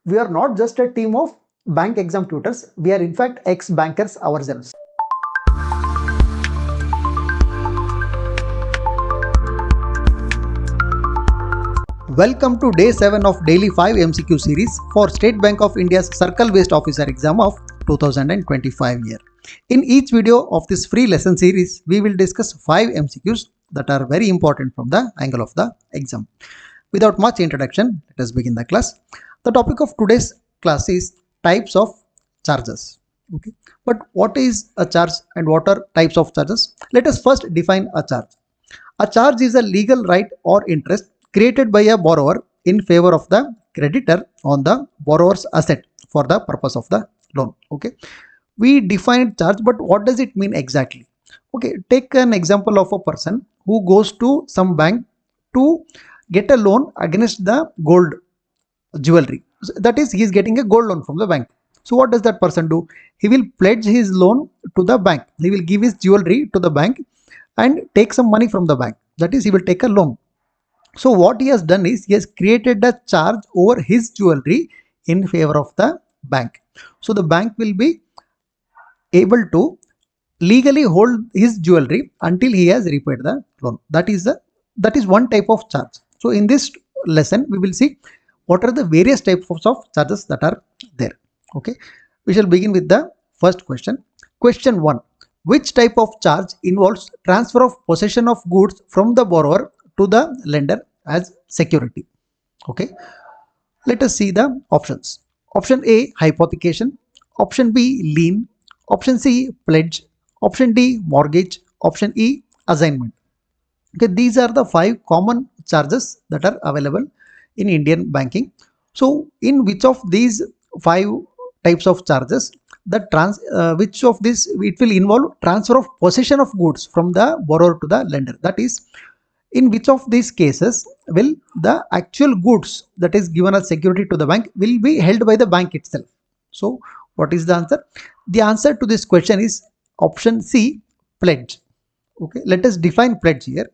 We are not just a team of bank exam tutors, we are in fact ex-bankers ourselves. Welcome to day 7 of daily 5 MCQ series for State Bank of India's Circle Based Officer exam of 2025 year. In each video of this free lesson series, we will discuss 5 MCQs that are very important from the angle of the exam. Without much introduction, let us begin the class. The topic of today's class is types of charges. Okay, but what is a charge and what are types of charges? Let us first define a charge. A charge is a legal right or interest created by a borrower in favor of the creditor on the borrower's asset for the purpose of the loan. Okay, we define charge, but what does it mean exactly? Okay, take an example of a person who goes to some bank to get a loan against the gold jewelry. That is, he is getting a gold loan from the bank. So what does that person do? He will pledge his loan to the bank. He will give his jewelry to the bank and take some money from the bank. That is, he will take a loan. So what he has done is he has created a charge over his jewelry in favor of the bank. So the bank will be able to legally hold his jewelry until he has repaid the loan. That is one type of charge. So in this lesson we will see what are the various types of charges that are there. Okay, we shall begin with the first question. Question 1. Which type of charge involves transfer of possession of goods from the borrower to the lender as security? Okay, let us see the options. Option A, hypothecation. Option B, lien. Option C, pledge. Option D, mortgage. Option E, assignment. Okay, these are the 5 common charges that are available in Indian banking. So in which of these 5 types of charges, which of this it will involve transfer of possession of goods from the borrower to the lender? That is, in which of these cases will the actual goods that is given as security to the bank will be held by the bank itself? So what is the answer? The answer to this question is option C, pledge. Okay, let us define pledge here.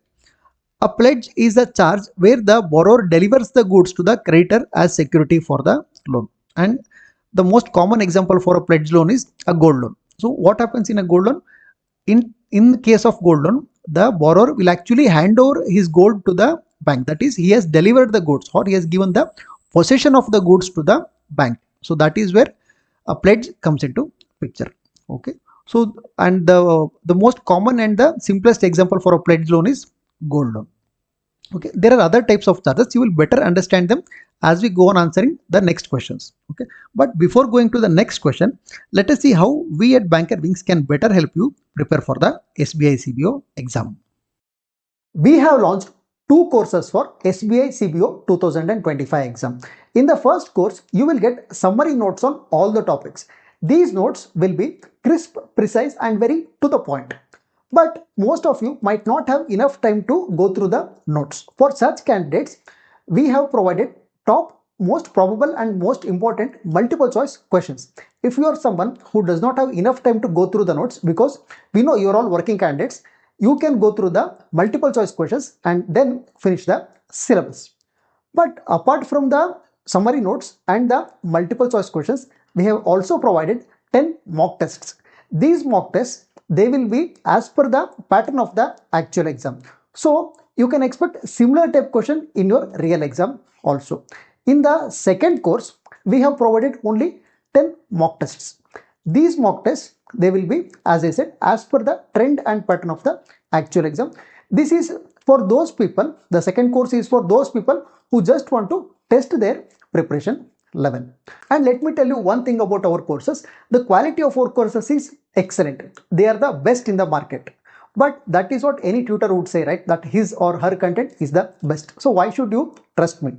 A pledge is a charge where the borrower delivers the goods to the creditor as security for the loan. And the most common example for a pledge loan is a gold loan. So what happens in a gold loan? In case of gold loan, the borrower will actually hand over his gold to the bank. That is, he has delivered the goods or he has given the possession of the goods to the bank. So that is where a pledge comes into picture. Okay, so and the most common and the simplest example for a pledge loan is gold loan. Okay, there are other types of charges. You will better understand them as we go on answering the next questions. Okay, but before going to the next question, let us see how we at BankerWings can better help you prepare for the SBI CBO exam. We have launched 2 courses for SBI CBO 2025 exam. In the first course, you will get summary notes on all the topics. These notes will be crisp, precise and very to the point. But most of you might not have enough time to go through the notes. For such candidates, we have provided top, most probable and most important multiple choice questions. If you are someone who does not have enough time to go through the notes, because we know you are all working candidates, you can go through the multiple choice questions and then finish the syllabus. But apart from the summary notes and the multiple choice questions, we have also provided 10 mock tests. These mock tests, they will be as per the pattern of the actual exam. So you can expect similar type question in your real exam also. In the second course, we have provided only 10 mock tests. These mock tests, they will be, as I said, as per the trend and pattern of the actual exam. This is for those people, the second course is for those people who just want to test their preparation level. And let me tell you one thing about our courses. The quality of our courses is excellent. They are the best in the market. But that is what any tutor would say, right? That his or her content is the best. So why should you trust me?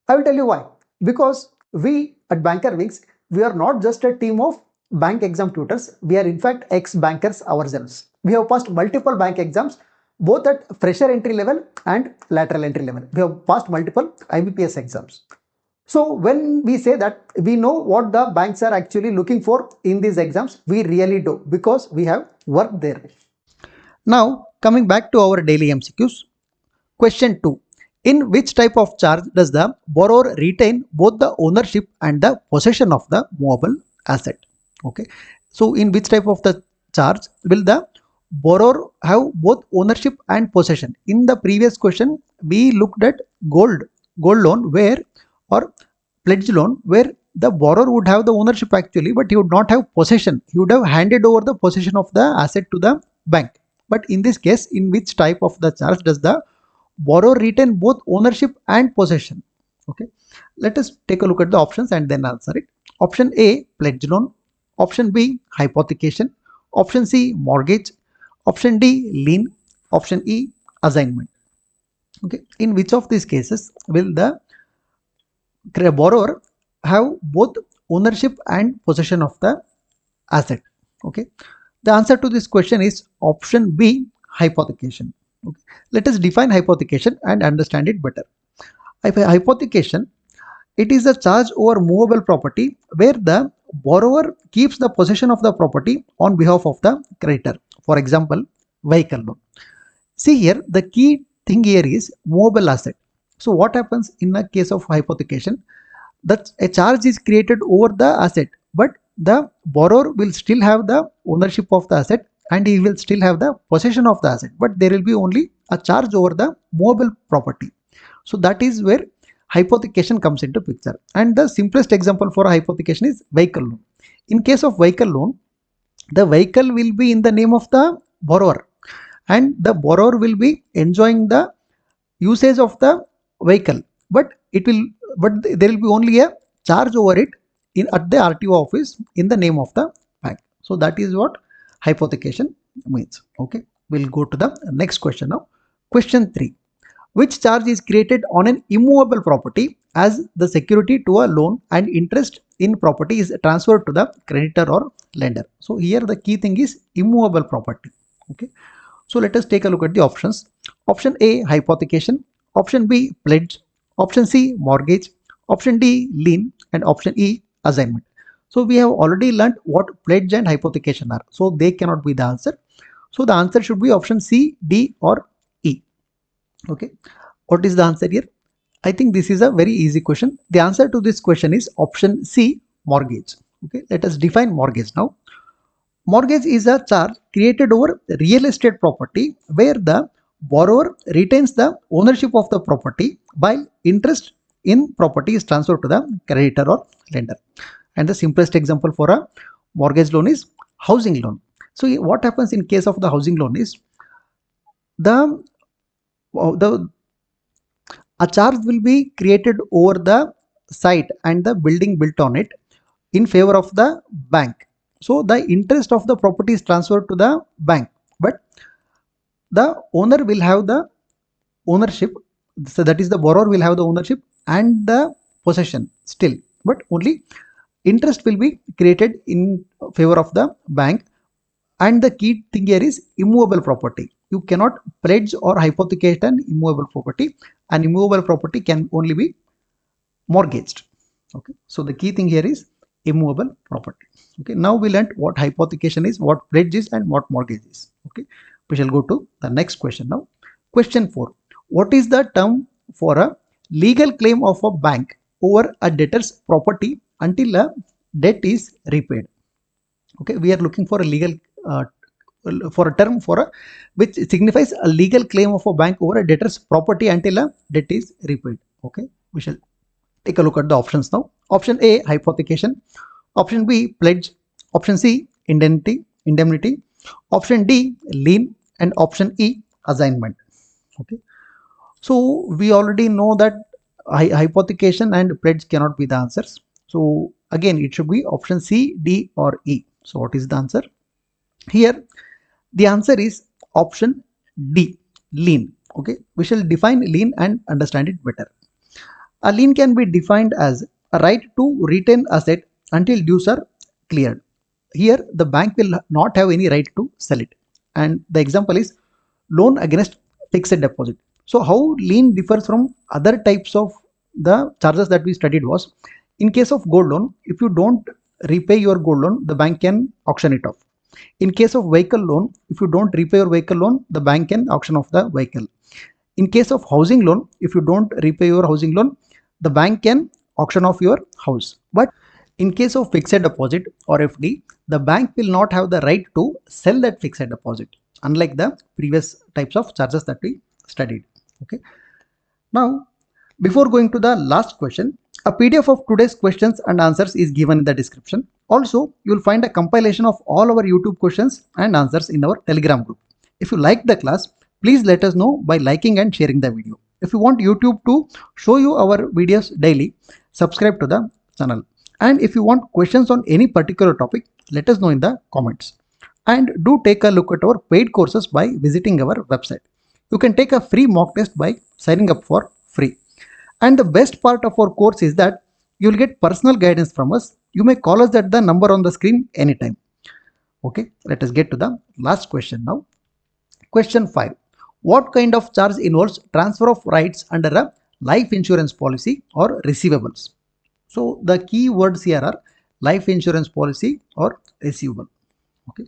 I will tell you why. Because we at BankerWings, we are not just a team of bank exam tutors. We are in fact ex-bankers ourselves. We have passed multiple bank exams, both at fresher entry level and lateral entry level. We have passed multiple IBPS exams. So when we say that we know what the banks are actually looking for in these exams, we really do, because we have worked there. Now coming back to our daily MCQs. Question 2. In which type of charge does the borrower retain both the ownership and the possession of the movable asset? Okay. So in which type of the charge will the borrower have both ownership and possession? In the previous question, we looked at gold loan where, or pledge loan where the borrower would have the ownership actually, but he would not have possession. He would have handed over the possession of the asset to the bank. But in this case, in which type of the charge does the borrower retain both ownership and possession? Okay, let us take a look at the options and then answer it. Option A, pledge loan. Option B, hypothecation. Option C, mortgage. Option D, lien. Option E, assignment. Okay, in which of these cases will the borrower have both ownership and possession of the asset? Okay, the answer to this question is option B, hypothecation. Okay, let us define hypothecation and understand it better. Hypothecation, it is a charge over movable property where the borrower keeps the possession of the property on behalf of the creditor. For example, vehicle loan. See here, the key thing here is movable asset. So what happens in a case of hypothecation? That a charge is created over the asset, but the borrower will still have the ownership of the asset and he will still have the possession of the asset, but there will be only a charge over the movable property. So that is where hypothecation comes into picture. And the simplest example for hypothecation is vehicle loan. In case of vehicle loan, the vehicle will be in the name of the borrower and the borrower will be enjoying the usage of the vehicle, but there will be only a charge over it at the RTO office in the name of the bank. So that is what hypothecation means. Okay, we'll go to the next question now. Question 3. Which charge is created on an immovable property as the security to a loan and interest in property is transferred to the creditor or lender? So here the key thing is immovable property. Okay, so let us take a look at the options. Option A, hypothecation. Option B, pledge. Option C, mortgage. Option D, lien. And option E, assignment. So we have already learned what pledge and hypothecation are. So they cannot be the answer. So the answer should be option C, D or E. Okay, what is the answer here? I think this is a very easy question. The answer to this question is option C, mortgage. Okay, let us define mortgage now. Mortgage is a charge created over real estate property where the borrower retains the ownership of the property while interest in property is transferred to the creditor or lender. And the simplest example for a mortgage loan is housing loan. So what happens in case of the housing loan is a charge will be created over the site and the building built on it in favor of the bank. So the interest of the property is transferred to the bank, but the owner will have the ownership. So that is the borrower will have the ownership and the possession still, but only interest will be created in favor of the bank. And the key thing here is immovable property. You cannot pledge or hypothecate an immovable property. An immovable property can only be mortgaged. Okay, so the key thing here is immovable property. Okay, now we learned what hypothecation is, what pledge is, and what mortgage is. Okay, we shall go to the next question now. Question 4. What is the term for a legal claim of a bank over a debtor's property until a debt is repaid? Okay, we are looking for a legal for a term for a which signifies a legal claim of a bank over a debtor's property until a debt is repaid. Okay, we shall take a look at the options now. Option A, hypothecation. Option B, pledge. Option C, indemnity. Option D, lien. And option E, assignment. Okay, so we already know that hypothecation and pledge cannot be the answers. So again, it should be option C, D or E. So what is the answer? Here the answer is option D, lien. Okay, we shall define lien and understand it better. A lien can be defined as a right to retain asset until dues are cleared. Here the bank will not have any right to sell it. And the example is loan against fixed deposit. So how lien differs from other types of the charges that we studied was, in case of gold loan, if you don't repay your gold loan, the bank can auction it off. In case of vehicle loan, if you don't repay your vehicle loan, the bank can auction off the vehicle. In case of housing loan, if you don't repay your housing loan, the bank can auction off your house. But in case of fixed deposit or FD, the bank will not have the right to sell that fixed deposit, unlike the previous types of charges that we studied. Okay. Now, before going to the last question, a PDF of today's questions and answers is given in the description. Also, you will find a compilation of all our YouTube questions and answers in our Telegram group. If you like the class, please let us know by liking and sharing the video. If you want YouTube to show you our videos daily, subscribe to the channel. And if you want questions on any particular topic, let us know in the comments. And do take a look at our paid courses by visiting our website. You can take a free mock test by signing up for free. And the best part of our course is that you will get personal guidance from us. You may call us at the number on the screen anytime. Okay, let us get to the last question now. Question 5. What kind of charge involves transfer of rights under a life insurance policy or receivables? So the key words here are life insurance policy or receivable. Okay.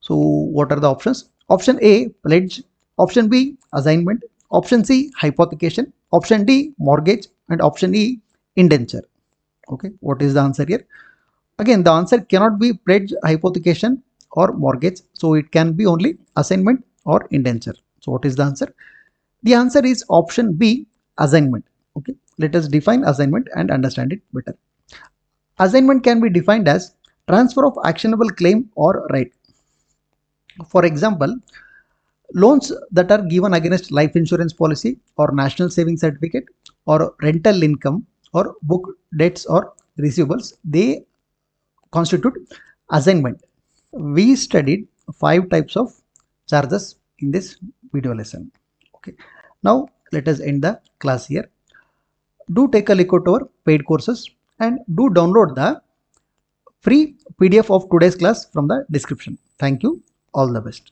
So what are the options? Option A, pledge. Option B, assignment. Option C, hypothecation. Option D, mortgage. And option E, indenture. Okay. What is the answer here? Again, the answer cannot be pledge, hypothecation or mortgage. So it can be only assignment or indenture. So what is the answer? The answer is option B, assignment. Okay. Let us define assignment and understand it better. Assignment can be defined as transfer of actionable claim or right. For example, loans that are given against life insurance policy or national savings certificate or rental income or book debts or receivables, they constitute assignment. We studied 5 types of charges in this video lesson. Okay. Now let us end the class here. Do take a look at our paid courses and do download the free PDF of today's class from the description. Thank you. All the best.